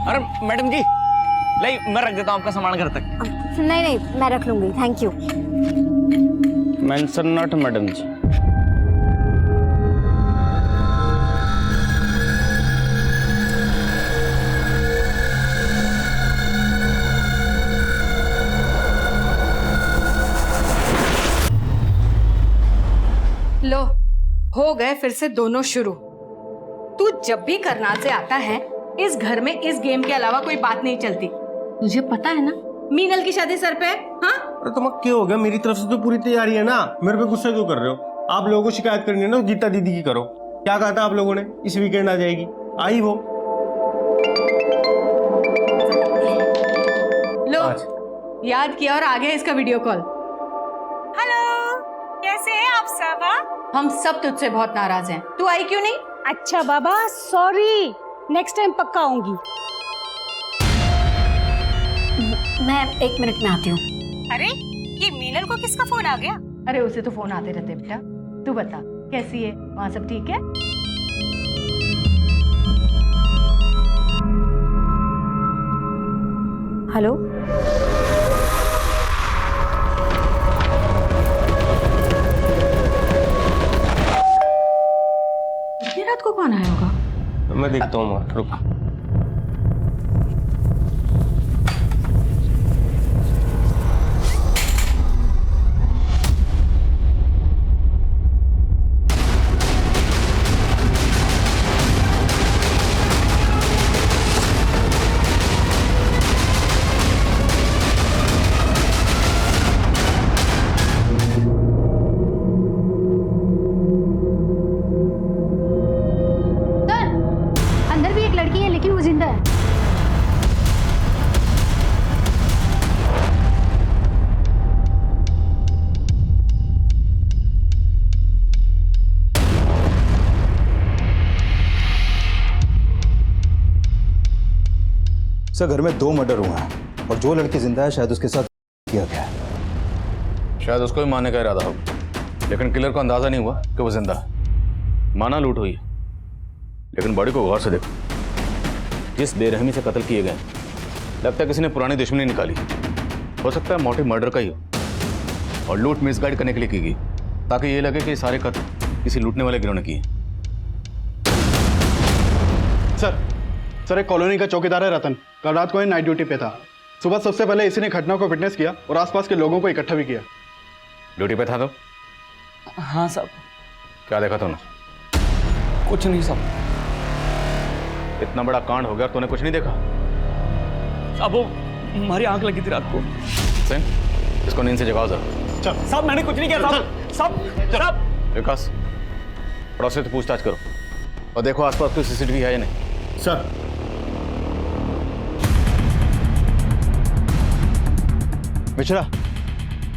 अरे मैडम जी, नहीं मैं रख देता हूँ आपका सामान घर तक। नहीं नहीं, मैं रख लूंगी, thank you. Mention not madam ji. लो, हो गए फिर से दोनों शुरू। तू जब भी करनाल से आता है, इस घर में इस गेम के अलावा कोई बात नहीं चलती। तुझे पता है ना मीनल की शादी सर पे है। हाँ, अरे तुम्हें क्या हो गया? मेरी तरफ से तो पूरी तैयारी है ना। मेरे पे गुस्सा क्यों कर रहे हो? आप लोगों को शिकायत करनी है ना, गीता दीदी की करो। क्या कहा था आप लोगों ने? इस वीकेंड आ जाएगी, आई वो। लो याद किया और आ गया इसका वीडियो कॉल। हेलो, कैसे हैं आप सब? हम सब तुझसे बहुत नाराज हैं। तू आई क्यों नहीं? अच्छा बाबा, सॉरी, नेक्स्ट टाइम पक्का आऊंगी। मैं 1 मिनट में आती हूँ। अरे, ये मीनल को किसका फोन आ गया? अरे उसे तो फोन आते रहते बेटा। तू बता कैसी है, वहाँ सब ठीक है? हेलो, इतनी रात को कौन आया होगा? मैं देखता हूँ, रुक। अंदर भी एक लड़की है लेकिन वो जिंदा है। सर, घर में 2 मर्डर हुए हैं और जो लड़की जिंदा है शायद उसके साथ किया गया है। शायद उसको ही मारने का इरादा हो, लेकिन किलर को अंदाजा नहीं हुआ कि वो जिंदा है। माना लूट हुई है, लेकिन बॉडी को गौर से देखो। जिस बेरहमी से कत्ल किए गए, लगता है किसी ने पुरानी दुश्मनी निकाली। हो सकता है मोटिव मर्डर का ही हो और लूट मिसगाइड करने के लिए की गई, ताकि ये लगे कि सारे कत्ल किसी लूटने वाले गिरोह ने किए। सर, एक कॉलोनी का चौकीदार है रतन। कल रात को ही नाइट ड्यूटी पे था। सुबह सबसे पहले इसी ने घटना को विटनेस किया और आसपास के लोगों को इकट्ठा भी किया। ड्यूटी पे था तो? हाँ साहब। क्या देखा तूने? कुछ नहीं साहब। इतना बड़ा कांड हो गया, तूने कुछ नहीं देखा? अब वो हमारी आंख लगी थी रात को। सिंह, इसको नींद से जगाओ जरा। साहब मैंने कुछ नहीं किया साहब। साहब विकास, पड़ोसी से पूछताछ करो और देखो आसपास कोई सीसीटीवी है या नहीं। सर, मिश्रा,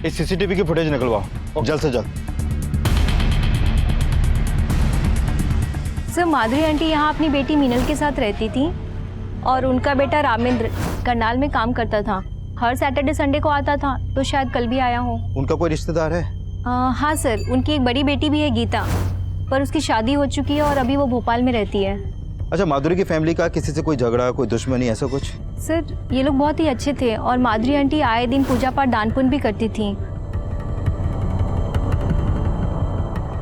इस सीसीटीवी की फुटेज निकलवाओ जल्द से जल्द। सर, माधुरी आंटी यहाँ अपनी बेटी मीनल के साथ रहती थी और उनका बेटा रामेंद्र करनाल में काम करता था। हर सैटरडे संडे को आता था, तो शायद कल भी आया हो। उनका कोई रिश्तेदार है? हाँ सर, उनकी एक बड़ी बेटी भी है गीता, पर उसकी शादी हो चुकी है और अभी वो भोपाल में रहती है। अच्छा, माधुरी की फैमिली का किसी से कोई झगड़ा, कोई दुश्मनी, ऐसा कुछ? सर, ये लोग बहुत ही अच्छे थे और माधुरी आंटी आए दिन पूजा पाठ दान पुण्य भी करती थी।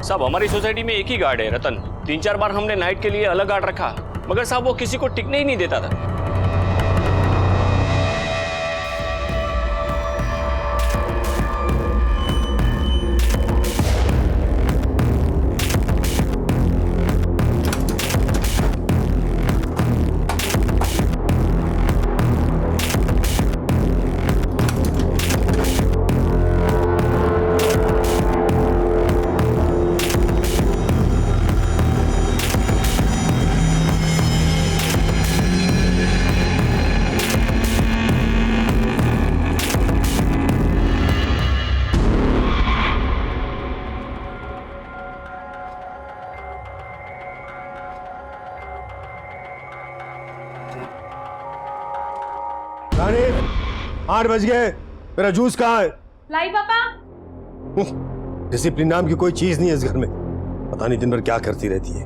साहब, हमारी सोसाइटी में एक ही गार्ड है रतन। 3-4 बार हमने नाइट के लिए अलग गार्ड रखा, मगर साहब वो किसी को टिकने ही नहीं देता था। रानी, 8 बज गए, मेरा जूस कहाँ है? लाई पापा। डिसिप्लिन नाम की कोई चीज नहीं है इस घर में। पता नहीं दिन भर क्या करती रहती है।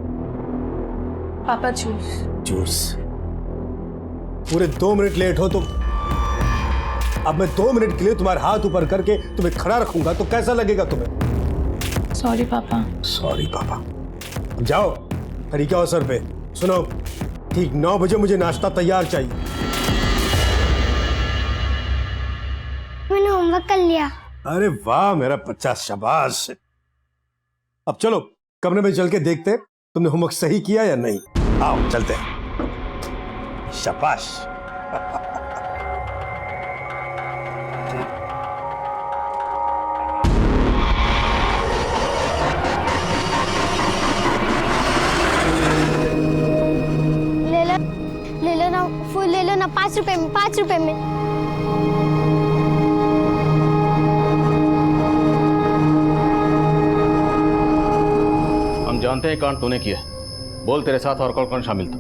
पापा जूस। जूस? पूरे 2 मिनट लेट हो तुम। अब मैं 2 मिनट के लिए तुम्हारे हाथ ऊपर करके तुम्हें खड़ा रखूंगा तो कैसा लगेगा तुम्हें? सॉरी पापा। सॉरी पापा। अब जाओ, तरीका हो सर पे। सुनो, ठीक 9 बजे मुझे नाश्ता तैयार चाहिए। मैंने होमवर्क कर लिया। अरे वाह मेरा बच्चा, शाबाश। अब चलो कमरे में चल के देखते हैं तुमने होमवर्क सही किया या नहीं। आओ चलते हैं। शाबाश। ले लो ना फूल, ले लो ना 5 रुपए में, 5 रुपए में। हम जानते हैं कांड तूने किया। बोल तेरे साथ और कौन कौन शामिल था?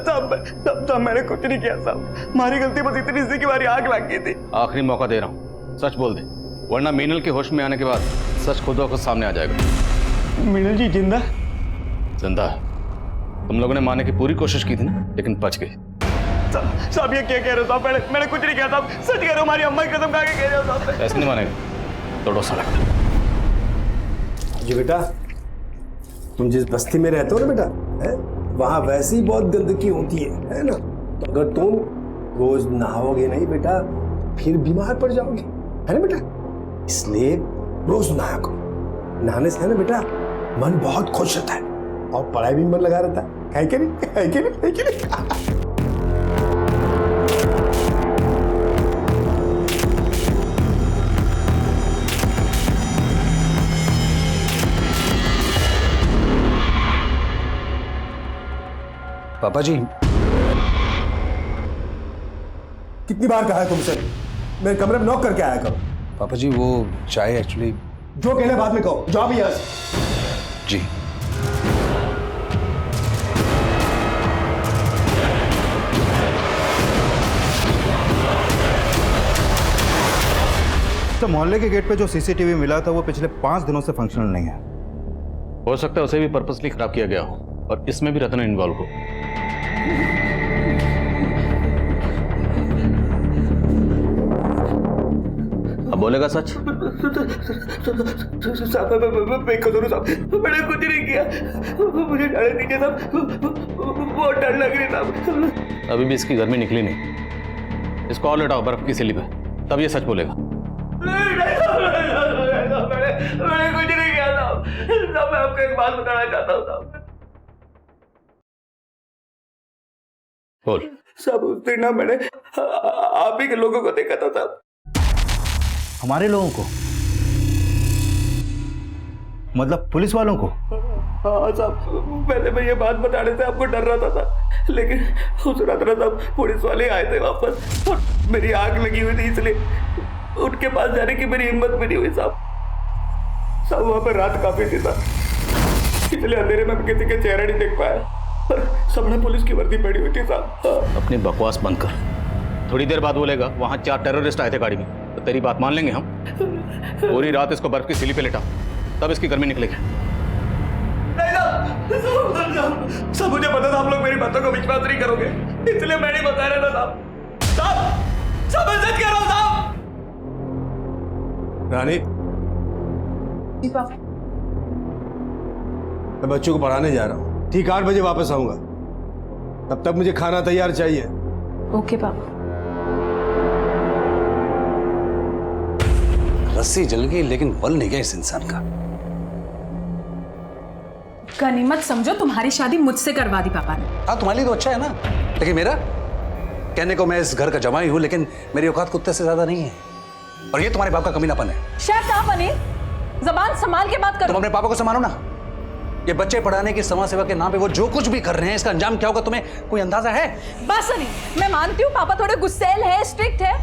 साहब मैंने कुछ नहीं किया साहब, हमारी गलती बस इतनी सी कि हमारी आग लग गई थी। आखिरी मौका दे रहा हूँ, सच बोल दे, वरना मीनल के होश में आने के बाद सच खुद ब खुद सामने आ जाएगा। मीनल जी जिंदा? जिंदा है। तुम लोगों ने मारने की पूरी कोशिश की थी ना, लेकिन बच गई। साहब ये क्या कह रहे हो साहब? मैंने कुछ नहीं किया साहब, सच कह रहा हूँ, हमारी अम्मा की कसम खा के कह रहे हो साहब। ऐसे नहीं मानेगा, तोड़ो साला। जी बेटा, तुम जिस बस्ती में रहते हो ना बेटा, वहां वैसे ही बहुत गंदगी होती है ना? तो अगर तुम रोज नहाओगे नहीं बेटा, फिर बीमार पड़ जाओगे, है ना बेटा? इसलिए रोज नहाया करो। नहाने से है ना बेटा, मन बहुत खुश रहता है और पढ़ाई भी मन लगा रहता है कि नहीं? है कि नहीं? है कि नहीं? पापा जी, कितनी बार कहा है तुमसे मेरे कमरे में नॉक करके आया करो। पापा जी वो चाय एक्चुअली। जो कहना बाद में कहो, जाओ भी यहाँ से। जी। तो मोहल्ले के गेट पे जो सीसीटीवी मिला था वो पिछले 5 दिनों से फंक्शनल नहीं है। हो सकता है उसे भी पर्पसली खराब किया गया हो और इसमें भी रतन इन्वॉल्व हो। अब बोलेगा सच? साहब मैं कसूर साहब, मैंने कुछ नहीं किया, मुझे जाने दीजिए साहब, बहुत डर लग रही साहब। अभी भी इसकी गर्मी निकली नहीं, इसको और लेटाओ बर्फ की सिली पे, तब ये सच बोलेगा। मैंने कुछ नहीं किया साहब। साहब मैं आपको एक बात बताना चाहता हूँ साहब। बोल। साहब उस दिन ना मैंने आप ही के लोगों को देखा था साहब। हमारे लोगों को? मतलब पुलिस वालों को? हाँ साहब, पहले मैं ये बात बताने से आपको डर रहा था, लेकिन उस रात ना साहब पुलिस वाले आए थे वापस और मेरी आग लगी हुई थी, इसलिए उनके पास जाने की मेरी हिम्मत भी नहीं हुई साहब। साहब वहां पर रात काफी थी साहब, इसलिए अंधेरे में किसी के चेहरा नहीं देख पाया और सबने पुलिस की वर्दी पड़ी हुई थी साहब। अपनी बकवास बंद कर। थोड़ी देर बाद बोलेगा वहां 4 टेररिस्ट आए थे गाड़ी में, तो तेरी बात मान लेंगे हम? पूरी रात इसको बर्फ की सिली पे लेटा, तब इसकी गर्मी निकलेगी। सब मुझे पता था आप लोग मेरी बातों को विश्वास नहीं करोगे, इसलिए मैं नहीं बता रहा था साहब। साहब सब मैं सच कह रहा हूं साहब। रानी, मैं बच्चों को पढ़ाने जा रहा हूँ, ठीक 8 बजे वापस आऊंगा, तब तक मुझे खाना तैयार चाहिए। ओके पापा। रस्सी जल गई लेकिन बल नहीं गया इस इंसान का। गनीमत समझो तुम्हारी शादी मुझसे करवा दी पापा ने। हाँ तुम्हारे लिए तो अच्छा है ना, लेकिन मेरा कहने को मैं इस घर का जमाई हूं, लेकिन मेरी औकात कुत्ते से ज्यादा नहीं है। और ये तुम्हारे बाप का कमीनापन है। शट अप अनिल, जबान संभाल के बात करो। तुम अपने पापा को संभालो ना। ये बच्चे पढ़ाने की समाज सेवा के नाम पे वो जो कुछ भी कर रहे हैं, इसका अंजाम क्या होगा तुम्हें कोई अंदाजा है? बस अनिल, मैं मानती हूँ पापा थोड़े गुस्सैल है, स्ट्रिक्ट है,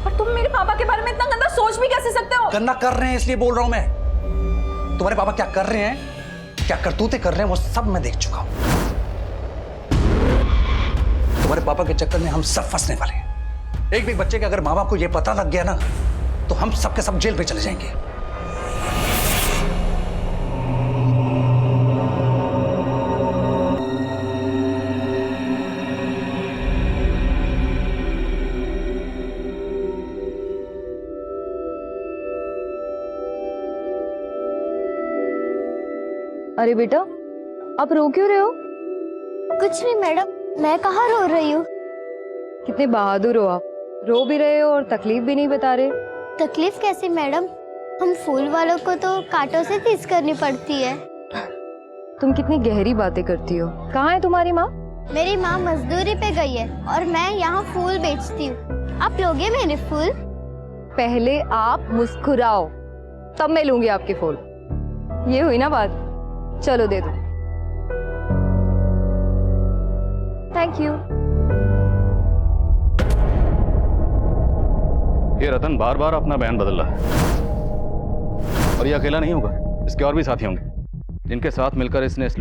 पर तुम मेरे पापा के बारे में इतना गंदा सोच भी कैसे सकते हो? गंदा कर रहे हैं इसलिए बोल रहा हूं मैं। तुम्हारे पापा क्या कर रहे हैं, क्या करतूते कर रहे हैं, वो सब मैं देख चुका हूं। तुम्हारे पापा के चक्कर में हम सब फंसने वाले हैं। एक भी बच्चे के अगर माँ बाप को यह पता लग गया ना, तो हम सबके सब जेल पे चले जाएंगे। अरे बेटा, आप रो क्यों रहे हो? कुछ नहीं मैडम, मैं कहाँ रो रही हूँ। कितने बहादुर हो आप, रो भी रहे हो और तकलीफ भी नहीं बता रहे। तकलीफ कैसी मैडम? हम फूल वालों को तो कांटों से तीस करनी पड़ती है। तुम कितनी गहरी बातें करती हो। कहाँ है तुम्हारी माँ? मेरी माँ मजदूरी पे गई है और मैं यहाँ फूल बेचती हूँ। आप लोगे मेरे फूल? पहले आप मुस्कुराओ, तब मैं लूंगी आपके फूल। ये हुई ना बात? चलो दे दो। Thank you. ये रतन बार बार अपना बयान बदल रहा है, और ये अकेला नहीं होगा, इसके और भी साथी होंगे जिनके साथ मिलकर इसने इस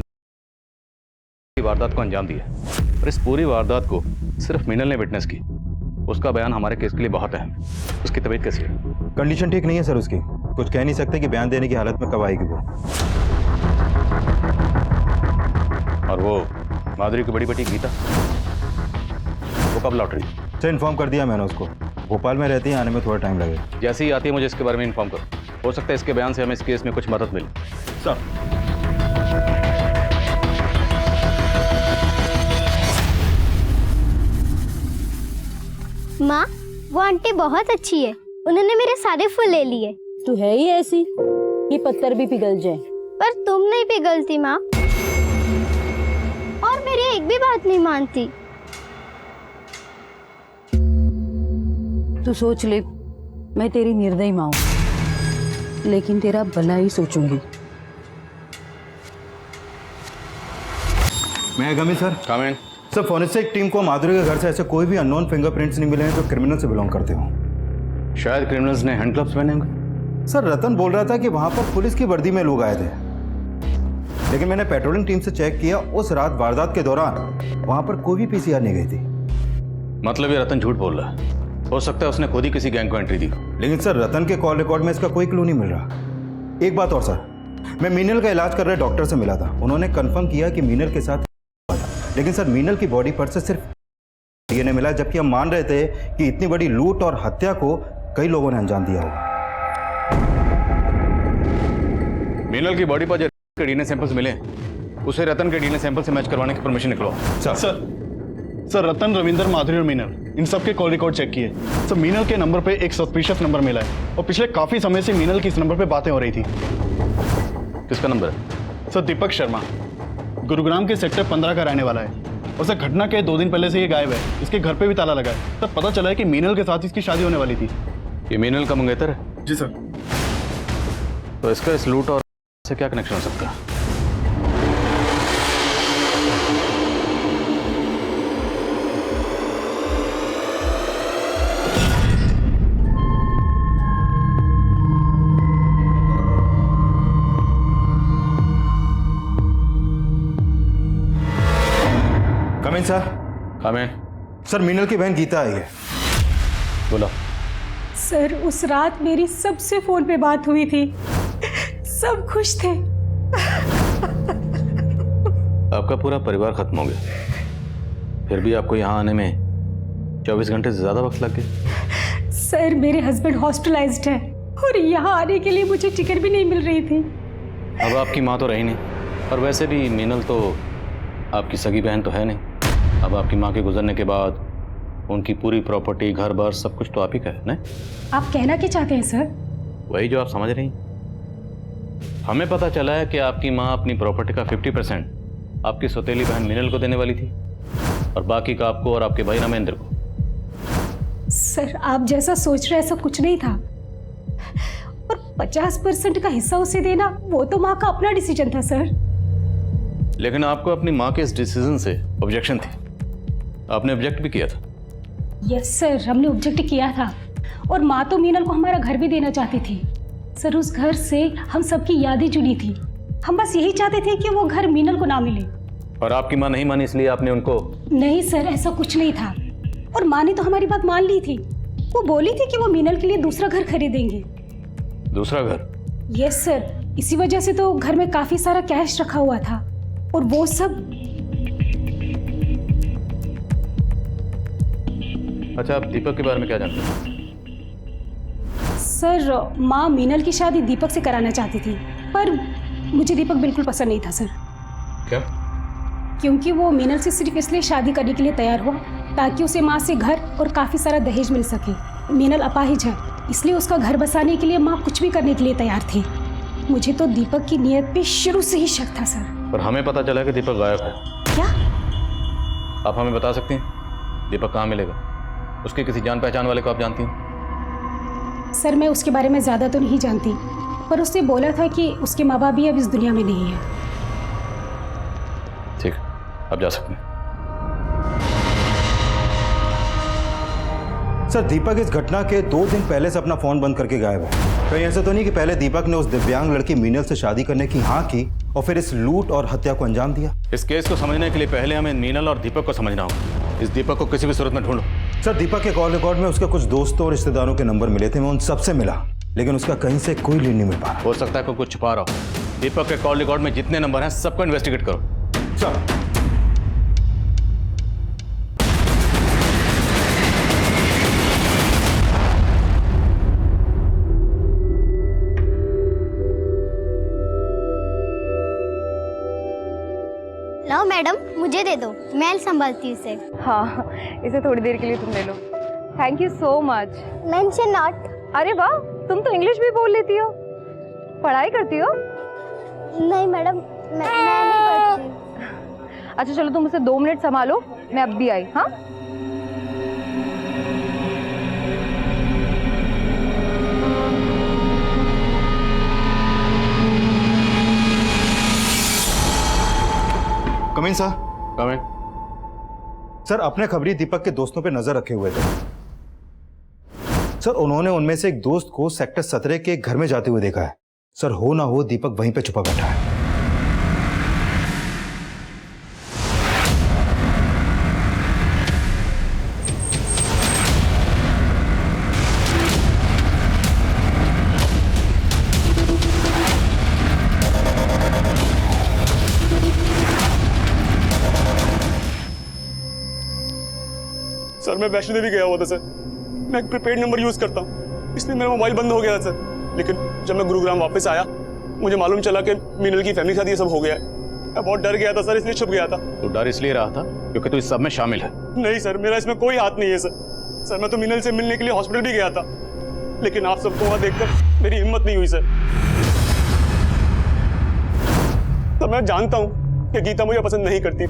वारदात को अंजाम दिया। और इस पूरी वारदात को सिर्फ मीनल ने विटनेस की। उसका बयान हमारे केस के लिए बहुत अहम है। उसकी तबीयत कैसी है? कंडीशन ठीक नहीं है सर उसकी, कुछ कह नहीं सकते कि बयान देने की हालत में कब आएगी वो। और वो माधुरी की बड़ी बेटी गीता, वो कब लौट रही? सर इन्फॉर्म कर दिया मैंने उसको, भोपाल में रहती है, आने में थोड़ा टाइम लगेगा। जैसे ही आती है मुझे इसके बारे में इन्फॉर्म करो। हो सकता है इसके बयान से हमें इस केस में कुछ मदद मिले। सर माँ, वो आंटी बहुत अच्छी है, उन्होंने मेरे सारे फूल ले लिए। तू है ही ऐसी कि पत्थर भी पिघल जाए। पर तुम नहीं पिघलती माँ, और मेरी एक भी बात नहीं मानती। तू सोच ले, मैं तेरी निर्दयी माँ हूं, लेकिन तेरा भला ही सोचूंगी। मैं गमी sir. Comment. Sir forensic team को माधुरी के घर से ऐसे कोई भी अननोन फिंगरप्रिंट्स नहीं मिले हैं जो क्रिमिनल से बिलोंग करते हो। शायद क्रिमिनल्स ने हैंड ग्लव्स पहने होंगे। सर रतन बोल रहा था कि वहां पर पुलिस की वर्दी में लोग आए थे, लेकिन मैंने पेट्रोलिंग टीम से चेक किया, उस रात वारदात के दौरान वहां पर कोई भी पीसीआर नहीं गई थी। मतलब ये रतन झूठ बोल रहा है। हो सकता है उसने खुद ही किसी गैंग को एंट्री दी। लेकिन सर रतन के कॉल रिकॉर्ड में इसका कोई क्लू नहीं मिल रहा। एक बात और सर, मैं मीनल का इलाज कर रहे डॉक्टर से मिला था, उन्होंने कंफर्म किया कि मीनल के साथ, लेकिन सर मीनल की बॉडी पर से सिर्फ डीएनए मिला, जबकि हम मान रहे थे कि इतनी बड़ी लूट और हत्या को कई लोगों ने अंजाम दिया होगा। मीनल की बॉडी पर जो डीएनए सैंपल्स मिले, उसे रतन के डीएनए सैंपल से मैच करवाने की परमिशन निकलो। सर रतन, रविंदर, माधुरी और मीनल, इन सब के कॉल रिकॉर्ड चेक किए। सर मीनल के नंबर पे एक सस्पिशियस नंबर मिला है, और पिछले काफी समय से मीनल की इस नंबर पे बातें हो रही थी। किसका नंबर है? सर दीपक शर्मा, गुरुग्राम के सेक्टर 15 का रहने वाला है, और सर घटना के 2 दिन पहले से ये गायब है। इसके घर पे भी ताला लगा है। सर पता चला है कि मीनल के साथ इसकी शादी होने वाली थी। ये मीनल का मंगेतर है? जी सर। तो इसका इस लूट और से क्या कनेक्शन हो सकता है? Coming sir. Comment. Sir Meenal की बहन गीता आई है। बोलो। सर उस रात मेरी सबसे फोन पे बात हुई थी, सब खुश थे। आपका पूरा परिवार खत्म हो गया, फिर भी आपको यहाँ आने में 24 घंटे से ज्यादा वक्त लग गया। सर मेरे हस्बैंड हॉस्पिटलाइज्ड है और यहाँ आने के लिए मुझे टिकट भी नहीं मिल रही थी। अब आपकी माँ तो रही नहीं, और वैसे भी मीनल तो आपकी सगी बहन तो है नहीं। अब आपकी माँ के गुजरने के बाद उनकी पूरी प्रॉपर्टी, घर बार, सब कुछ तो आप ही का है ना? आप कहना क्या चाहते हैं सर? वही जो आप समझ रही। हमें पता चला है कि आपकी माँ अपनी प्रॉपर्टी का 50% आपकी सौतेली बहन मीनल को देने वाली थी, और बाकी का आपको और आपके भाई रामेंद्र को। सर आप जैसा सोच रहे ऐसा कुछ नहीं था, और 50% का हिस्सा उसे देना वो तो माँ का अपना डिसीजन था सर। लेकिन आपको अपनी माँ के इस डिसीजन से ऑब्जेक्शन थी, आपने ऑब्जेक्ट भी किया था। यस सर, हमने ऑब्जेक्ट किया था, और माँ तो मीनल को हमारा घर भी देना चाहती थी सर। उस घर से हम सबकी यादें जुड़ी थी, हम बस यही चाहते थे कि वो घर मीनल को ना मिले। और आपकी माँ नहीं मानी, इसलिए आपने उनको? नहीं सर, ऐसा कुछ नहीं था, और माँ ने तो हमारी बात मान ली थी। वो बोली थी कि वो मीनल के लिए दूसरा घर खरीदेंगे। दूसरा घर? यस सर, इसी वजह से तो घर में काफी सारा कैश रखा हुआ था, और वो सब। अच्छा, आप दीपक के बारे में क्या जानते हैं? सर माँ मीनल की शादी दीपक से कराना चाहती थी, पर मुझे दीपक बिल्कुल पसंद नहीं था सर। क्या? क्योंकि वो मीनल से सिर्फ इसलिए शादी करने के लिए तैयार हुआ ताकि उसे माँ से घर और काफ़ी सारा दहेज मिल सके। मीनल अपाहिज है, इसलिए उसका घर बसाने के लिए माँ कुछ भी करने के लिए तैयार थी। मुझे तो दीपक की नीयत पे शुरू से ही शक था सर। पर हमें पता चला कि दीपक गायब है। क्या? आप हमें बता सकती हैं दीपक कहाँ मिलेगा? उसके किसी जान पहचान वाले को आप जानती हैं? सर मैं उसके बारे में ज़्यादा तो नहीं जानती, पर उसने बोला था कि उसके माँ बाप भी अब इस दुनिया में नहीं है। ठीक, आप जा सकते हैं। सर दीपक इस घटना के 2 दिन पहले से अपना फोन बंद करके गायब है। कहीं ऐसा तो नहीं कि पहले दीपक ने उस दिव्यांग लड़की मीनल से शादी करने की हाँ की और फिर इस लूट और हत्या को अंजाम दिया? इस केस को समझने के लिए पहले हमें मीनल और दीपक को समझना होगा। इस दीपक को किसी भी सूरत में ढूंढो। सर दीपक के कॉल रिकॉर्ड में उसके कुछ दोस्तों और रिश्तेदारों के नंबर मिले थे, मैं उन सबसे मिला, लेकिन उसका कहीं से कोई लीड नहीं मिल पा रहा। हो सकता है कोई कुछ छुपा रहा हो। दीपक के कॉल रिकॉर्ड में जितने नंबर हैं सबको इन्वेस्टिगेट करो। सर लो मैडम, मुझे दे दो, मैं संभालती हूँ इसे। हाँ, इसे थोड़ी देर के लिए तुम ले लो। Thank you so much. Mention not. अरे वाह, तुम तो इंग्लिश भी बोल लेती हो। पढ़ाई करती हो? नहीं मैडम, मैं नहीं पढ़ती। अच्छा चलो, तुम उसे 2 मिनट संभालो, मैं अब भी आई। हाँ कम इन सर। कम इन। सर अपने खबरी दीपक के दोस्तों पे नजर रखे हुए थे सर। उन्होंने उनमें से एक दोस्त को सेक्टर 17 के घर में जाते हुए देखा है सर। हो ना हो दीपक वहीं पे छुपा बैठा है। सर मैं वैष्णो देवी गया हुआ था सर। मैं एक प्रीपेड नंबर यूज करता हूँ, इसलिए मेरा मोबाइल बंद हो गया था सर। लेकिन जब मैं गुरुग्राम वापस आया मुझे मालूम चला कि मीनल की फैमिली के साथ ये सब हो गया है। मैं बहुत डर गया था सर, इसलिए छुप गया था। तो डर इसलिए रहा था क्योंकि तू इस सब में शामिल है। नहीं सर, मेरा इसमें कोई हाथ नहीं है सर। मैं तो मीनल से मिलने के लिए हॉस्पिटल भी गया था, लेकिन आप सबको वहां देखकर मेरी हिम्मत नहीं हुई सर। तो मैं जानता हूँ कि गीता मुझे पसंद नहीं करती,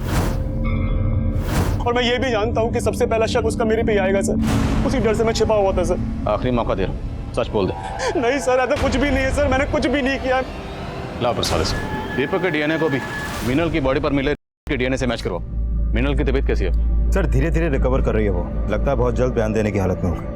और मैं ये भी जानता हूँ कि सबसे पहला शक उसका मेरे पे ही आएगा सर। उसी डर से मैं छिपा हुआ था सर। आखिरी मौका दे रहा हूँ, सच बोल दे। नहीं सर, ऐसा कुछ भी नहीं है सर, मैंने कुछ भी नहीं किया। लाओ प्रसाद से दीपक के डीएनए को भी मीनल की बॉडी पर मिले के डीएनए से मैच करवाओ। मीनल की तबीयत कैसी है? सर धीरे धीरे रिकवर कर रही है वो, लगता है बहुत जल्द बयान देने की हालत में होगी।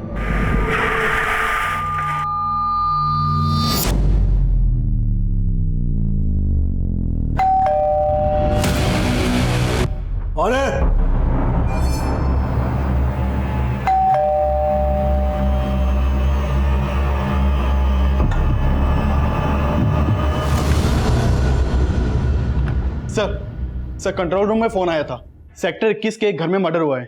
सर कंट्रोल रूम में फोन आया था, सेक्टर 21 के एक घर में मर्डर हुआ है।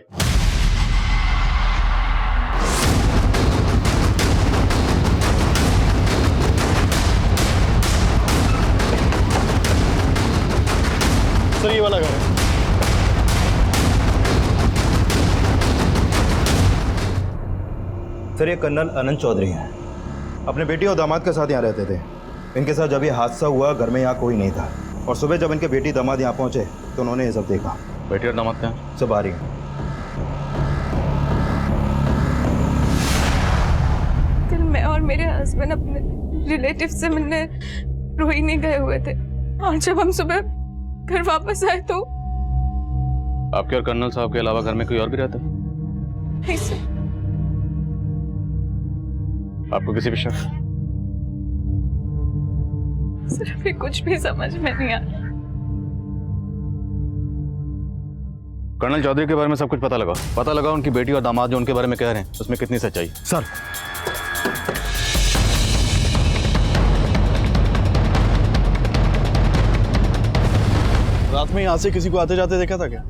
सर ये वाला घर है। सर ये कर्नल अनंत चौधरी हैं, अपने बेटी और दामाद के साथ यहाँ रहते थे। इनके साथ जब ये हादसा हुआ घर में यहाँ कोई नहीं था, और सुबह जब इनके बेटी दामाद यहाँ पहुंचे तो उन्होंने ये सब देखा। बेटी और दामाद क्या सब आ रही हैं। कल मैं और मेरे हस्बैंड अपने रिलेटिव से मिलने रोहिणी गए हुए थे, और जब हम सुबह घर वापस आए तो आपके और कर्नल साहब के अलावा घर में कोई और भी रहता है? नहीं सर। आपको किसी भी शक? सर अभी कुछ भी समझ में नहीं आ रहा। कर्नल चौधरी के बारे में सब कुछ पता लगा उनकी बेटी और दामाद जो उनके बारे में कह रहे हैं उसमें कितनी सच्चाई? सर रात में यहाँ से किसी को आते जाते देखा था क्या?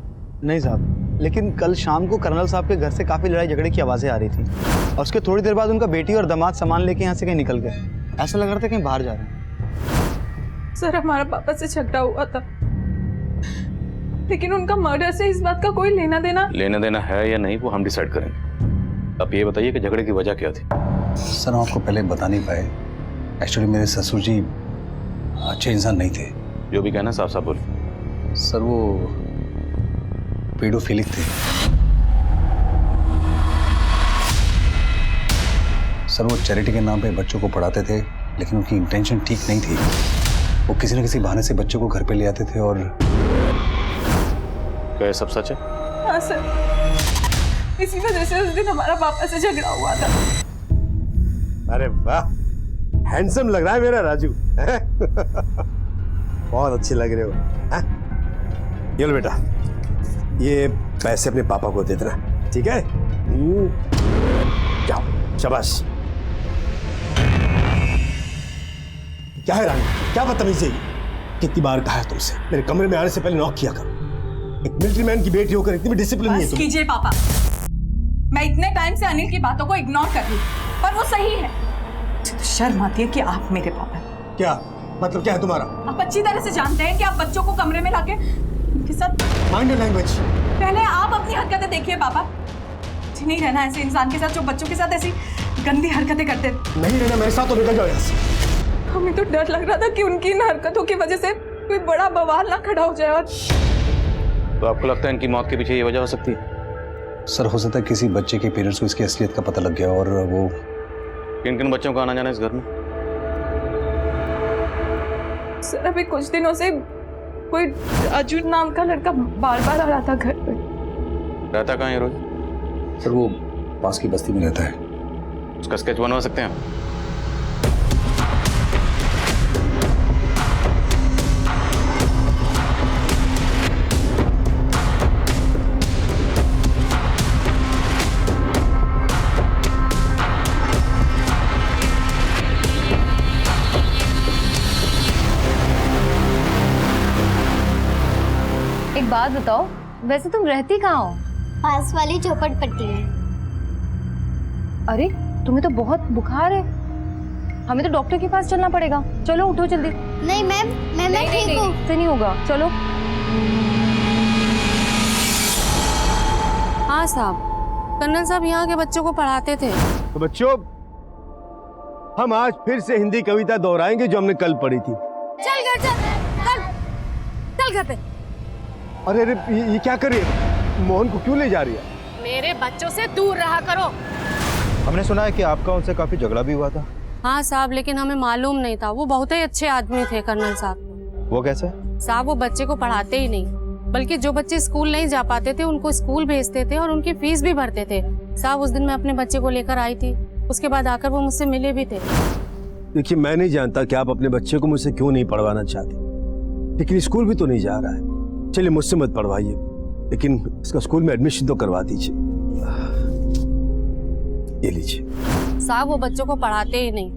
नहीं साहब, लेकिन कल शाम को कर्नल साहब के घर से काफी लड़ाई झगड़े की आवाजें आ रही थी, और उसके थोड़ी देर बाद उनका बेटी और दामाद सामान लेके यहाँ से कहीं निकल गए। ऐसा लग रहा था कहीं बाहर जा रहे हैं। सर हमारा पापा से झगड़ा हुआ था, लेकिन उनका मर्डर से इस बात का कोई लेना देना है या नहीं वो हम डिसाइड करेंगे। आप ये बताइए कि झगड़े की वजह क्या थी? सर हम आपको पहले बता नहीं पाए, एक्चुअली मेरे ससुर जी अच्छे इंसान नहीं थे। जो भी कहना साफ साफ बोलिए। सर वो पेडोफिलिक थे। सर वो चैरिटी के नाम पे बच्चों को पढ़ाते थे, लेकिन उनकी इंटेंशन ठीक नहीं थी। वो किसी न किसी बहाने से बच्चों को घर पे ले आते थे। और क्या ये सब सच है? हाँ सर, इसी वजह से उस दिन हमारा पापा से झगड़ा हुआ था। अरे वाह, हैंडसम लग रहा है मेरा राजू। बहुत अच्छे लग रहे हो। ये लो बेटा, ये पैसे अपने पापा को दे देना, ठीक है? जाओ, शाबाश। क्या है रानी, क्या बदतमीजी है? कितनी बार कहा है तुमसे मेरे कमरे में आने से पहले नॉक किया करो। एक मिलिट्री मैन की बेटी होकर इतनी भी डिसिप्लिन नहीं है तुम्हें। कीजिए पापा, मैं इतने टाइम से अनिल की बातों को इग्नोर कर रही हूँ, पर वो सही है। तो शर्म आती है कि आप मेरे पापा। क्या मतलब, क्या है तुम्हारा? आप अच्छी तरह से जानते हैं कि आप बच्चों को कमरे में लाके उनके साथ। Mind your language. पहले आप अपनी हरकतें देखिए पापा। नहीं रहना ऐसे इंसान के साथ जो बच्चों के साथ ऐसी गंदी हरकतें करते। नहीं रहना मेरे साथ तो निकल जाओ यहाँ से। हमें तो डर लग रहा था कि उनकी इन हरकतों की वजह से कोई बड़ा बवाल ना खड़ा हो जाए। और तो आपको लगता है इनकी मौत के पीछे ये वजह हो सकती है? सर हो सकता है किसी बच्चे के पेरेंट्स को इसकी असलियत का पता लग गया और वो। किन किन बच्चों का आना जाना इस घर में? सर अभी कुछ दिनों से कोई राजू नाम का लड़का बार बार आ रहा था घर पे। रहता कहाँ है रोज? सर वो पास की बस्ती में रहता है। उसका स्केच बनवा सकते हैं हम? एक बात बताओ, वैसे तुम रहती कहाँ हो? पास वाली झोपड़पट्टी में। अरे तुम्हें तो बहुत बुखार है, हमें तो डॉक्टर के पास चलना पड़ेगा। चलो उठो जल्दी। नहीं मैम, मैं ठीक हूँ। से नहीं होगा, चलो। हाँ साहब, कर्नल साहब यहाँ के बच्चों को पढ़ाते थे। तो बच्चों, हम आज फिर से हिंदी कविता दोहराएंगे जो हमने कल पढ़ी थी। चल घर चल घर पे। अरे अरे ये क्या कर रही है? मोहन को क्यों ले जा रही है? मेरे बच्चों से दूर रहा करो। हमने सुना है कि आपका उनसे काफी झगड़ा भी हुआ था। हाँ साहब, लेकिन हमें मालूम नहीं था। वो बहुत ही अच्छे आदमी थे कर्नल साहब। वो कैसे? साहब वो बच्चे को पढ़ाते ही नहीं, बल्कि जो बच्चे स्कूल नहीं जा पाते थे उनको स्कूल भेजते थे और उनकी फीस भी भरते थे। साहब उस दिन मैं अपने बच्चे को लेकर आई थी, उसके बाद आकर वो मुझसे मिले भी थे। देखिए, मैं नहीं जानता कि आप अपने बच्चे को मुझसे क्यों नहीं पढ़वाना चाहते, लेकिन स्कूल भी तो नहीं जा रहा है। चलिए मुझसे मत पढ़वाइए, लेकिन इसका स्कूल में एडमिशन तो करवा दीजिए। ये लीजिए। साहब वो बच्चों को पढ़ाते ही नहीं,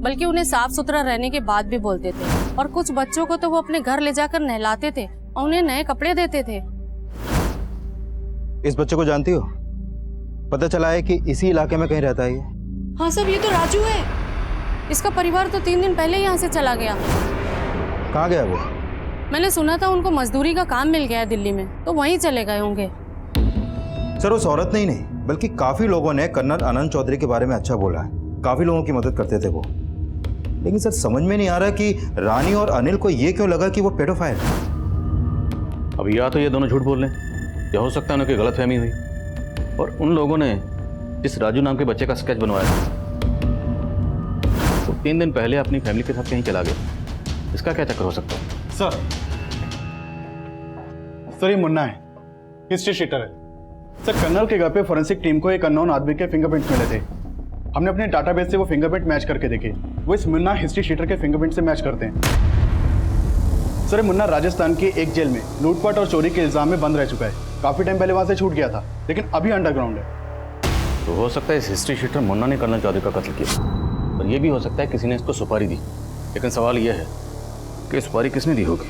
बल्कि उन्हें साफ सुथरा रहने की बात भी बोलते थे। और कुछ बच्चों को तो वो अपने घर ले जाकर नहलाते थे और उन्हें नए कपड़े देते थे। इस बच्चे को जानती हो? पता चला है कि इसी इलाके में कहीं रहता है ये। हाँ साहब, ये तो राजू है। इसका परिवार तो 3 दिन पहले यहाँ से चला गया। कहाँ गया वो? मैंने सुना था उनको मजदूरी का काम मिल गया है दिल्ली में, तो वहीं चले गए होंगे। सर उस औरत ने ही नहीं, बल्कि काफी लोगों ने कर्नल आनंद चौधरी के बारे में अच्छा बोला है। काफी लोगों की मदद करते थे वो। लेकिन सर समझ में नहीं आ रहा कि रानी और अनिल को ये क्यों लगा कि वो पेडोफाइल है। अब या तो ये दोनों झूठ बोल रहे हैं, या हो सकता है उनकी गलतफहमी हुई और उन लोगों ने जिस राजू नाम के बच्चे का स्केच बनवाया तो 3 दिन पहले अपनी फैमिली के साथ कहीं चला गया। इसका क्या चक्कर हो सकता है? सर ये मुन्ना है, हिस्ट्री शीटर है। सर कर्नल के घर पे फोरेंसिक टीम को एक अननोन आदमी के फिंगरप्रिंट्स मिले थे। हमने अपने डाटाबेस से वो फिंगरप्रिंट मैच करके देखे, वो इस मुन्ना हिस्ट्री शीटर के फिंगरप्रिंट से मैच करते हैं। सर मुन्ना राजस्थान की एक जेल में लूटपाट और चोरी के इल्जाम में बंद रह चुका है। काफी टाइम पहले वहां से छूट गया था, लेकिन अभी अंडरग्राउंड है। तो हो सकता है इस हिस्ट्री शीटर मुन्ना ने कर्नल चौधरी का कत्ल किया, और यह भी हो सकता है किसी ने इसको सुपारी दी। लेकिन सवाल यह है कि सुपारी किसने दी होगी?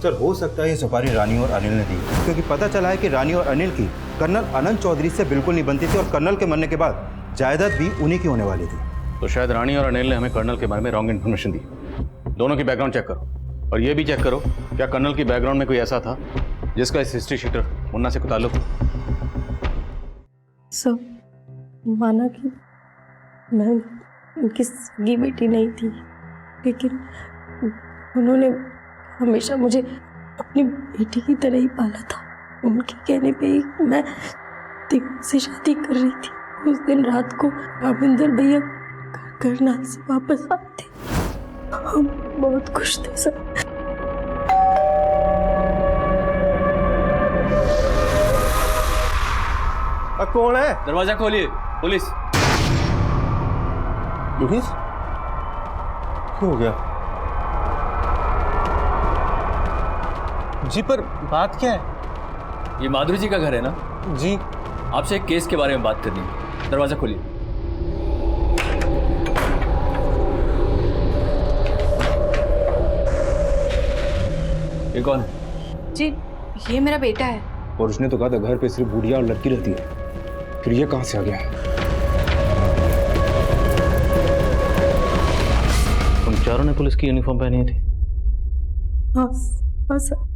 सर हो सकता है ये सुपारी रानी और अनिल ने दी, क्योंकि पता चला है कि रानी और अनिल की कर्नल आनंद चौधरी से बिल्कुल नहीं बनती थी और कर्नल के मरने के बाद जायदाद भी उन्हीं की होने वाली थी। तो शायद रानी और अनिल ने हमें कर्नल के बारे में रॉन्ग इन्फॉर्मेशन दी। दोनों की बैकग्राउंड चेक करो और ये भी चेक करो क्या कर्नल की बैकग्राउंड में कोई ऐसा था जिसका इस हिस्ट्री शीटर मुन्ना से कोई ताल्लुक हो। सब माना कि मैं उनकी सगी बेटी नहीं थी, लेकिन उन्होंने हमेशा मुझे अपनी बेटी की तरह ही पाला था। उनके कहने पे ही मैं दीपक से शादी कर रही थी। उस दिन रात को रामेंद्र भैया करनाल से वापस आए थे। हम बहुत खुश थे सब। कौन है? दरवाजा खोलिए। पुलिस। पुलिस? क्या हो गया? जी पर बात क्या है? ये माधुरी जी का घर है ना? जी। आपसे एक केस के बारे में बात करनी है। दरवाजा खोलिए। ये कौन है? जी ये मेरा बेटा है। और उसने तो कहा था घर पे सिर्फ बुढ़िया और लड़की रहती है, फिर ये कहाँ से आ गया? तुम चारों ने पुलिस की यूनिफॉर्म पहनी थी? हाँ सर।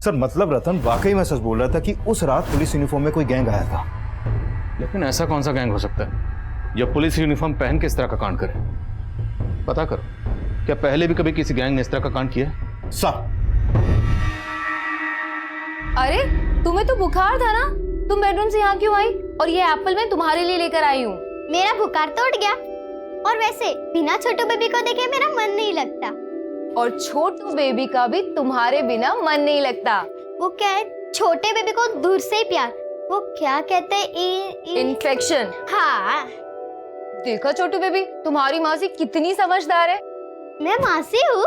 सर मतलब रतन वाकई में सच बोल रहा था कि उस रात पुलिस यूनिफॉर्म में कोई गैंग आया था। लेकिन ऐसा कौन सा गैंग हो सकता है जो पुलिस यूनिफॉर्म पहन के इस तरह का कांड करे? पता करो, क्या पहले भी कभी किसी गैंग ने इस तरह का कांड किया है? सर अरे तुम्हें तो बुखार था ना, तुम बेडरूम से यहाँ क्यों आई? और ये एप्पल मैं तुम्हारे लिए लेकर आई हूँ। मेरा बुखार तो उठ गया, और वैसे बिना छोटू बेबी को देखे मेरा मन नहीं लगता। और छोटू बेबी का भी तुम्हारे बिना मन नहीं लगता। वो क्या है, छोटे बेबी को दूर से ही प्यार, वो क्या कहते हैं, इन्फेक्शन। हाँ। देखा छोटू बेबी, तुम्हारी मासी कितनी समझदार है। मैं मासी हूँ?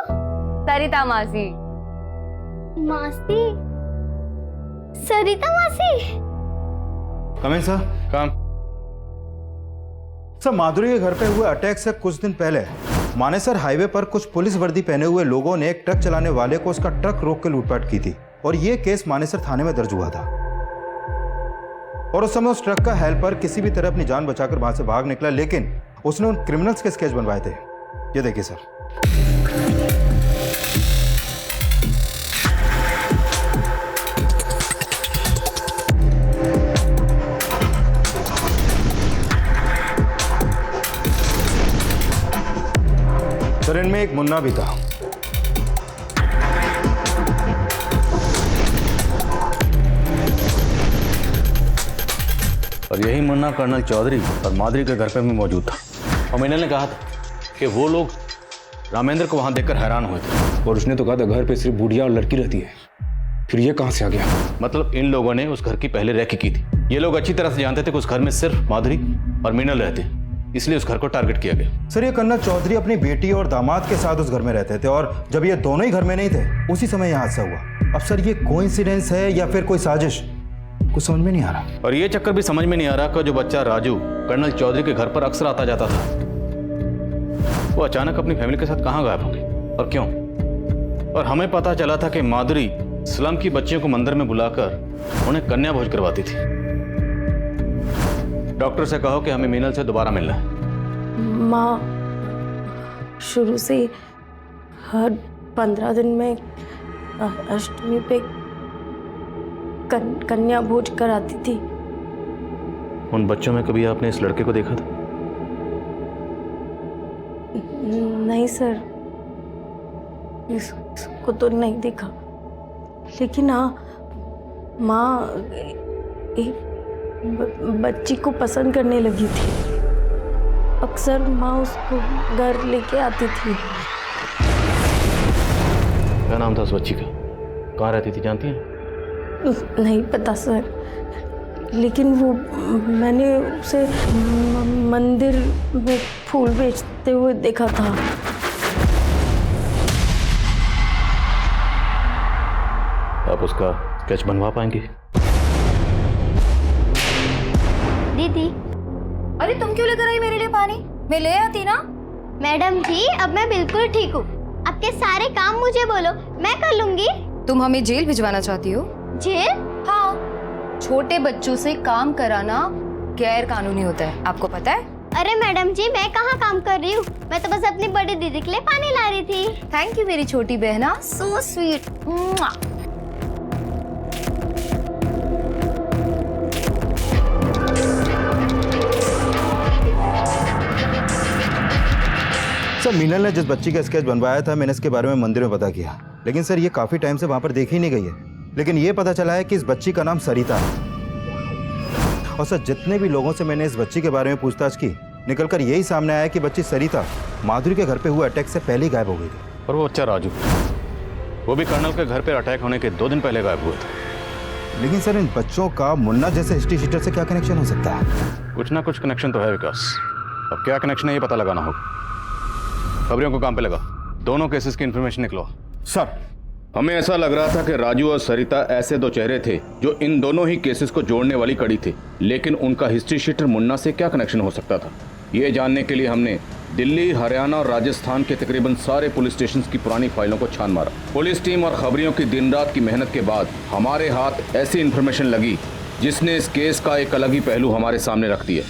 सरिता मासी। मासी? सरिता मासी? कम इन सर। काम। सर माधुरी के घर पे हुए अटैक से कुछ दिन पहले मानेसर हाईवे पर कुछ पुलिस वर्दी पहने हुए लोगों ने एक ट्रक चलाने वाले को उसका ट्रक रोक के लूटपाट की थी, और ये केस मानेसर थाने में दर्ज हुआ था। और उस समय उस ट्रक का हेल्पर किसी भी तरह अपनी जान बचाकर वहां से भाग निकला, लेकिन उसने उन क्रिमिनल्स के स्केच बनवाए थे। ये देखिए सर। सर इनमें एक मुन्ना भी था। और यही मुन्ना कर्नल चौधरी और माधुरी के घर पे भी मौजूद था। और मीनल ने कहा था कि वो लोग रामेंद्र को वहां देखकर हैरान हुए थे। और उसने तो कहा था घर पे सिर्फ बुढ़िया और लड़की रहती है, फिर ये कहां से आ गया? मतलब इन लोगों ने उस घर की पहले रेकी की थी। ये लोग अच्छी तरह से जानते थे कि उस घर में सिर्फ माधुरी और मीनल रहते, इसलिए उस घर को टारगेट किया गया। सर ये कर्नल चौधरी अपनी बेटी और दामाद के साथ उस घर में रहते थे, और जब ये दोनों ही घर में नहीं थे उसी समय यह हादसा हुआ। अब सर ये कोइंसिडेंस है या फिर कोई साजिश, कुछ समझ में नहीं आ रहा। और ये चक्कर भी समझ में नहीं आ रहा कि जो बच्चा राजू कर्नल चौधरी के घर पर अक्सर आता जाता था, वो अचानक अपनी फैमिली के साथ कहाँ गायब हो गई और क्यों? और हमें पता चला था कि माधुरी स्लम की बच्चियों को मंदिर में बुलाकर उन्हें कन्या भोज करवाती थी। डॉक्टर से कहो कि हमें मीनल से दोबारा मिलना है। माँ शुरू से हर 15 दिन में अष्टमी पे कन्या भोज कराती थी। उन बच्चों में कभी आपने इस लड़के को देखा था? नहीं सर, इसको तो नहीं देखा, लेकिन हाँ माँ एक बच्ची को पसंद करने लगी थी। अक्सर माँ उसको घर लेके आती थी। क्या नाम था उस बच्ची का? कहाँ रहती थी जानती हैं? नहीं पता सर, लेकिन वो मैंने उसे मंदिर में फूल बेचते हुए देखा था। आप उसका स्केच बनवा पाएंगे? दीदी। अरे तुम क्यों लेकर आई मेरे लिए पानी? मैं ले आती ना। मैडम जी अब मैं बिल्कुल ठीक हूँ, आपके सारे काम मुझे बोलो, मैं कर लूंगी। तुम हमें जेल भिजवाना चाहती हो? जेल? हाँ, छोटे बच्चों से काम कराना गैर कानूनी होता है, आपको पता है? अरे मैडम जी, मैं कहाँ काम कर रही हूँ, मैं तो बस अपनी बड़ी दीदी के लिए पानी ला रही थी। थैंक यू मेरी छोटी बहना, सो स्वीट। सर मीनल ने जिस बच्ची का स्केच बनवाया था मैंने इसके बारे में मंदिर में पता किया, लेकिन सर ये काफ़ी टाइम से वहाँ पर देखी नहीं गई है। लेकिन ये पता चला है कि इस बच्ची का नाम सरिता है। और सर जितने भी लोगों से मैंने इस बच्ची के बारे में पूछताछ की, निकलकर यही सामने आया कि बच्ची सरिता माधुरी के घर पे हुए अटैक से पहले ही गायब हो गई थी। और वो बच्चा राजू, वो भी कर्नल के घर पर अटैक होने के 2 दिन पहले गायब हुआ था। लेकिन सर इन बच्चों का मुन्ना जैसे हिस्ट्री शीटर से क्या कनेक्शन हो सकता है? कुछ ना कुछ कनेक्शन तो है विकास, अब क्या कनेक्शन है ये पता लगाना होगा। खबरियों को काम पे लगा, दोनों केसेस की इंफॉर्मेशन निकलो। सर हमें ऐसा लग रहा था कि राजू और सरिता ऐसे 2 चेहरे थे जो इन दोनों ही केसेस को जोड़ने वाली कड़ी थे, लेकिन उनका हिस्ट्री शीटर मुन्ना से क्या कनेक्शन हो सकता था, ये जानने के लिए हमने दिल्ली, हरियाणा और राजस्थान के तकरीबन सारे पुलिस स्टेशन की पुरानी फाइलों को छान मारा। पुलिस टीम और खबरियों की दिन रात की मेहनत के बाद हमारे हाथ ऐसी इंफॉर्मेशन लगी जिसने इस केस का एक अलग ही पहलू हमारे सामने रख दिया।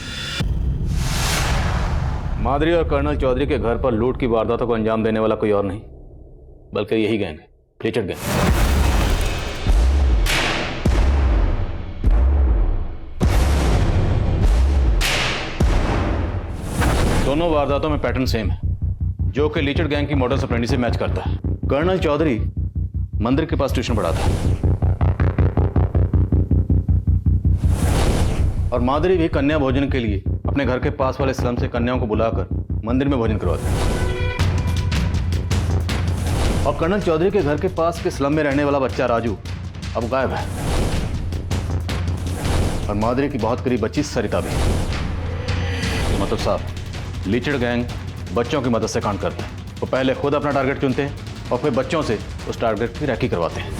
माधुरी और कर्नल चौधरी के घर पर लूट की वारदातों को अंजाम देने वाला कोई और नहीं बल्कि यही गैंग है, लीचड़ गैंग। दोनों वारदातों में पैटर्न सेम है, जो कि लीचड़ गैंग की मॉडस ऑपरेंडी से मैच करता है। कर्नल चौधरी मंदिर के पास ट्यूशन पढ़ाता है और माधुरी भी कन्या भोजन के लिए अपने घर के पास वाले स्लम से कन्याओं को बुलाकर मंदिर में भोजन करवाते हैं। और कर्नल चौधरी के घर के पास के स्लम में रहने वाला बच्चा राजू अब गायब है और माधुरी की बहुत करीब बच्ची सरिता भी। मतलब साहब लीचड़ गैंग बच्चों की मदद से काम करता है। वो पहले खुद अपना टारगेट चुनते हैं और फिर बच्चों से उस टारगेट की रैकी करवाते हैं।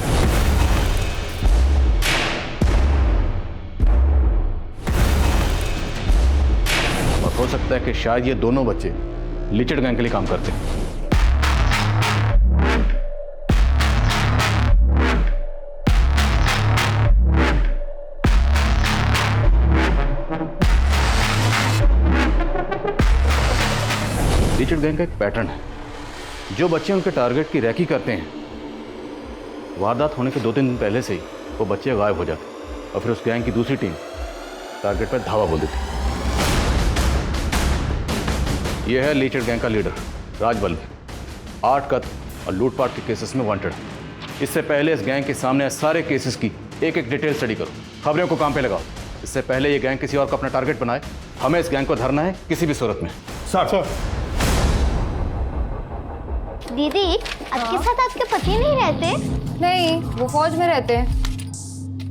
और हो सकता है कि शायद ये दोनों बच्चे लीचड़ गैंग के लिए काम करते हैं। लीचड़ गैंग का एक पैटर्न है, जो बच्चे उनके टारगेट की रैकी करते हैं, वारदात होने के 2-3 दिन पहले से ही वो बच्चे गायब हो जाते और फिर उस गैंग की दूसरी टीम टारगेट पर धावा बोल देती। यह है लीचड़ गैंग का लीडर राजबल, 8 कत्ल और लूटपाट के केसेस में वांटेड है। इससे पहले इस गैंग के सामने सारे केसेस की एक एक डिटेल स्टडी करो, खबरों को काम पे लगाओ। इससे पहले ये गैंग किसी और को अपना टारगेट बनाए, हमें इस गैंग को धरना है किसी भी सूरत में। सर दीदी, आपके साथ आपके पति नहीं रहते? नहीं, वो फौज में रहते हैं,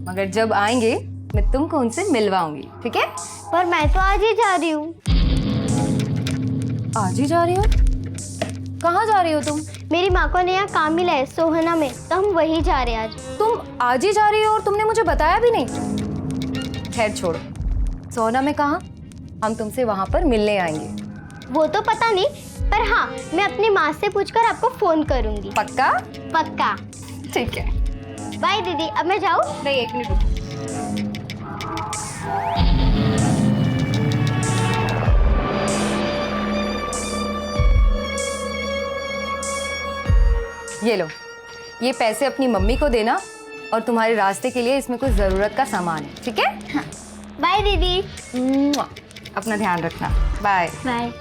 मगर जब आएंगे मैं तुमको उनसे मिलवाऊंगी, ठीक है? पर मैं तो आज ही जा रही हूँ। आज ही जा रही हो? कहाँ जा रही हो तुम? मेरी माँ को नया काम मिला है सोहना में, तो हम वही जा रहे हैं आज। तुम आज ही जा रही हो और तुमने मुझे बताया भी नहीं? खैर छोड़ो, सोहना में कहाँ, हम तुमसे वहाँ पर मिलने आएंगे। वो तो पता नहीं, पर हाँ, मैं अपनी माँ से पूछकर आपको फोन करूंगी। पक्का? पक्का। ठीक है, बाय दीदी। अब मैं जाऊँ? नहीं, 1 मिनट रुको। ये लो, ये पैसे अपनी मम्मी को देना और तुम्हारे रास्ते के लिए इसमें कुछ जरूरत का सामान है, ठीक है? हाँ। बाय दीदी। अपना ध्यान रखना। Bye bye.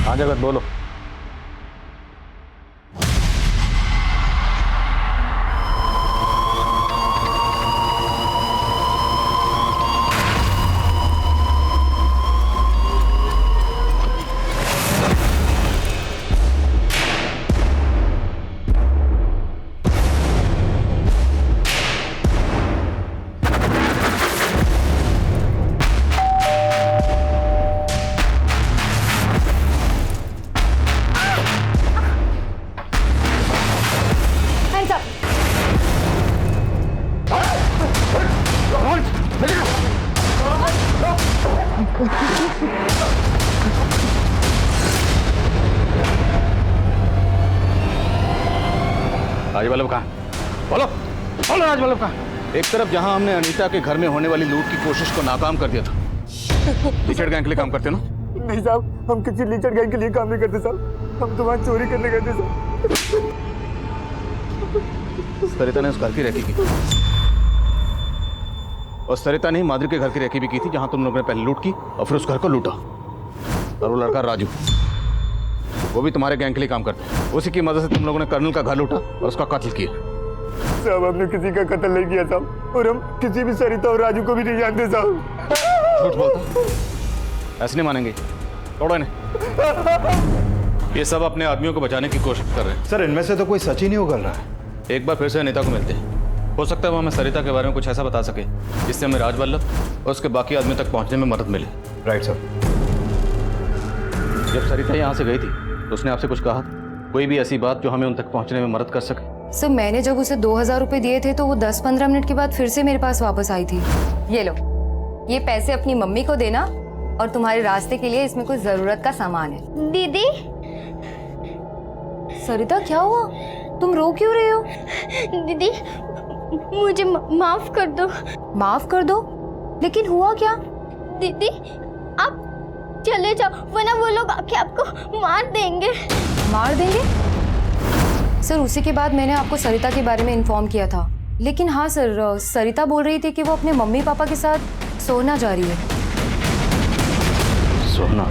हाँ जगत बोलो। राजवल्लभ कहाँ? बोलो बोलो, राजवल्लभ कहाँ? एक तरफ जहां हमने अनीता के घर में होने वाली लूट की कोशिश को नाकाम कर दिया था, लीचड़ गैंग के लिए काम करते ना? नहीं साहब, हम किसी लीचड़ गैंग के लिए काम नहीं करते साहब, हम तो वहाँ चोरी करने गए थे साहब। सरिता ने उस घर की रेकी की, और सरिता ने ही माधुरी के घर की रेकी भी की थी जहां तुम लोगों ने पहले लूट की और फिर उस घर को लूटा। और वो लड़का राजू, वो भी तुम्हारे गैंग के लिए काम करता है। उसी की मदद से तुम लोगों ने कर्नल का घर लूटा और उसका कत्ल किया। साहब हमने किसी का कत्ल नहीं किया साहब, और हम किसी भी सरिता और राजू को भी नहीं जानते साहब। झूठ बोलता, ऐसे नहीं मानेंगे, तोड़ो इन्हें। ये सब अपने आदमियों को बचाने की कोशिश कर रहे हैं। सर इनमें से तो कोई सच ही नहीं उगल रहा है। एक बार फिर से अनीता को मिलते हैं, हो सकता है वो हमें सरिता के बारे में कुछ ऐसा बता सके जिससे हमें राजवल्लभ और उसके बाकी आदमियों तक पहुंचने में मदद मिले। Right sir. जब सरिता यहाँ से गई थी तो उसने आपसे कुछ कहा? कोई भी ऐसी बात जो हमें उन तक पहुंचने में मदद कर सके? सर मैंने जब उसे 2000 रुपए दिए थे तो वो 10-15 मिनट के बाद फिर से मेरे पास वापस आई थी। ये लो, ये पैसे अपनी मम्मी को देना और तुम्हारे रास्ते के लिए इसमें कुछ जरूरत का सामान है। दीदी। सरिता क्या हुआ, तुम रो क्यों रहे हो? दीदी मुझे माफ कर दो। माफ कर दो? लेकिन हुआ क्या? दीदी आप चले जाओ वरना वो लोग आके आपको मार देंगे। मार देंगे? सर उसी के बाद मैंने आपको सरिता के बारे में इन्फॉर्म किया था। लेकिन हाँ सर, सरिता बोल रही थी कि वो अपने मम्मी पापा के साथ सोना जा रही है। सोना?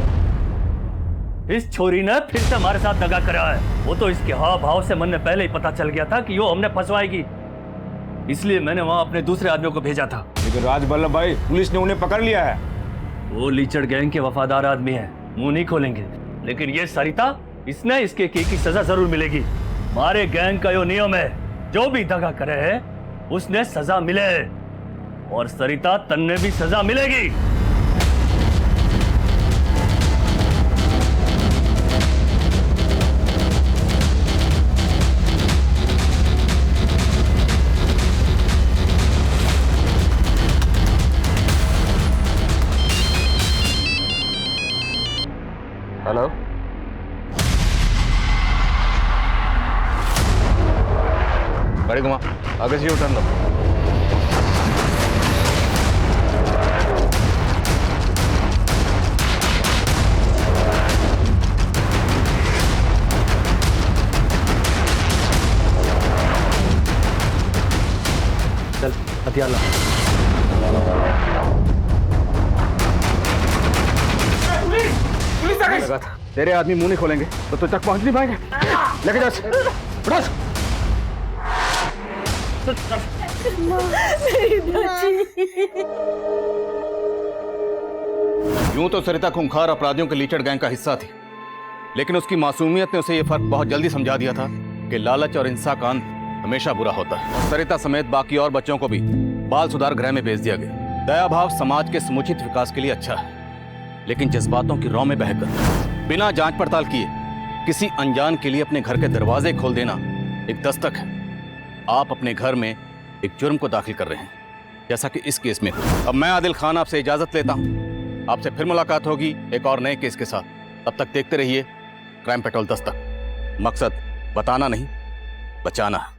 इस छोरी ने फिर से हमारे साथ दगा करा है। वो तो इसके हाव भाव से मन में पहले ही पता चल गया था कि वो हमने फंसवाएगी, इसलिए मैंने वहां अपने दूसरे आदमियों को भेजा था। लेकिन राजवल्लभ भाई, पुलिस ने उन्हें पकड़ लिया है। वो लीचड़ गैंग के वफादार आदमी है, मुंह नहीं खोलेंगे। लेकिन ये सरिता, इसने इसके की सजा जरूर मिलेगी। हमारे गैंग का यो नियम है, जो भी दगा करे है उसने सजा मिले, और सरिता तन्ने भी सजा मिलेगी। हेलो, गाड़ी घुमा, आगे से उतर लो। चल हथियार ला। पुलिस आ गई। लगा था तेरे आदमी मुंह नहीं खोलेंगे तो तुझ तक पहुंच नहीं पाएंगे। लेके जा, उठा। यूं तो सरिता खूंखार अपराधियों के लीचड़ गैंग का हिस्सा थी, लेकिन उसकी मासूमियत ने उसे यह फर्क बहुत जल्दी समझा दिया था कि लालच और हिंसा का अंत हमेशा बुरा होता है। सरिता समेत बाकी और बच्चों को भी बाल सुधार गृह में भेज दिया गया। दया भाव समाज के समुचित विकास के लिए अच्छा है, लेकिन जज्बातों की रौ में बहकर बिना जांच पड़ताल किए किसी अनजान के लिए अपने घर के दरवाजे खोल देना एक दस्तक है। आप अपने घर में एक जुर्म को दाखिल कर रहे हैं, जैसा कि इस केस में। अब मैं आदिल खान आपसे इजाजत लेता हूं। आपसे फिर मुलाकात होगी एक और नए केस के साथ। तब तक देखते रहिए क्राइम पेट्रोल दस्तक। मकसद बताना नहीं, बचाना है।